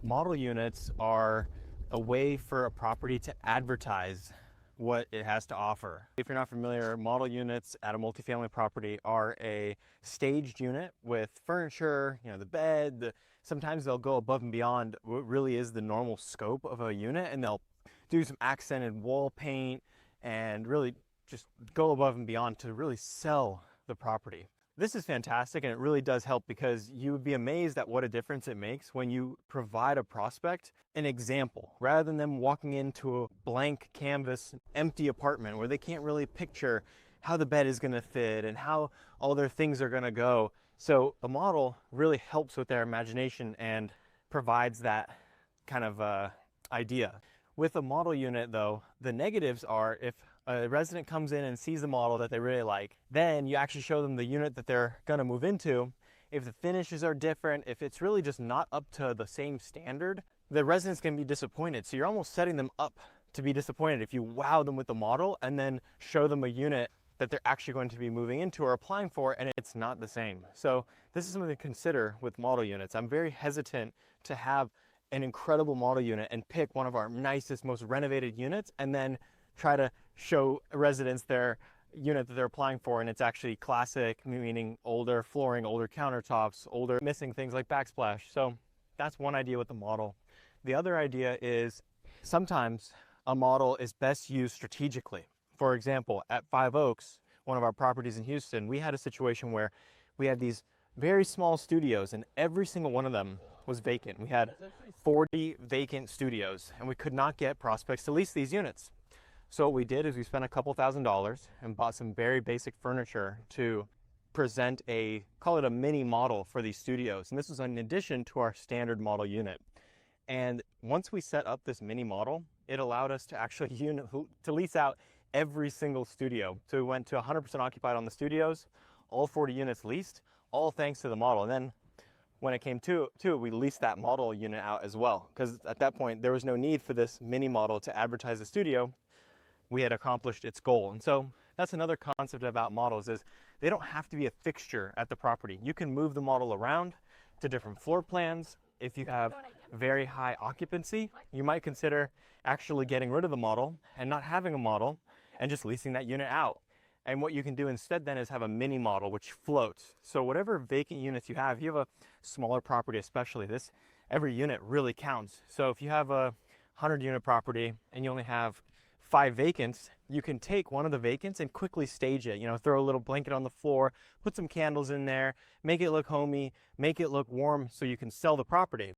Model units are a way for a property to advertise what it has to offer. If you're not familiar, model units at a multifamily property are a staged unit with furniture, the bed. Sometimes they'll go above and beyond what really is the normal scope of a unit, and they'll do some accented wall paint and really just go above and beyond to really sell the property. This is fantastic, and it really does help because you would be amazed at what a difference it makes when you provide a prospect an example rather than them walking into a blank canvas, empty apartment where they can't really picture how the bed is going to fit and how all their things are going to go. So a model really helps with their imagination and provides that kind of idea. With a model unit though, the negatives are if a resident comes in and sees the model that they really like, then you actually show them the unit that they're gonna move into. If the finishes are different, if it's really just not up to the same standard, the resident's gonna be disappointed. So you're almost setting them up to be disappointed if you wow them with the model and then show them a unit that they're actually going to be moving into or applying for and it's not the same. So this is something to consider with model units. I'm very hesitant to have an incredible model unit and pick one of our nicest, most renovated units and then try to show residents their unit that they're applying for and it's actually classic, meaning older flooring, older countertops, older missing things like backsplash. So that's one idea with the model. The other idea is sometimes a model is best used strategically. For example, at Five Oaks, one of our properties in Houston, we had a situation where we had these very small studios and every single one of them was vacant. We had 40 vacant studios and we could not get prospects to lease these units. So what we did is we spent a couple $1,000s and bought some very basic furniture to present call it a mini model for these studios. And this was in addition to our standard model unit. And once we set up this mini model, it allowed us to actually to lease out every single studio. So we went to 100% occupied on the studios, all 40 units leased, all thanks to the model. And then when it came to it, we leased that model unit out as well. Because at that point, there was no need for this mini model to advertise the studio. We had accomplished its goal. And so that's another concept about models is they don't have to be a fixture at the property. You can move the model around to different floor plans. If you have very high occupancy, you might consider actually getting rid of the model and not having a model and just leasing that unit out. And what you can do instead then is have a mini model which floats. So whatever vacant units you have a smaller property especially, every unit really counts. So if you have a 100 unit property and you only have 5 vacants, you can take one of the vacants and quickly stage it. Throw a little blanket on the floor, put some candles in there, make it look homey, make it look warm so you can sell the property.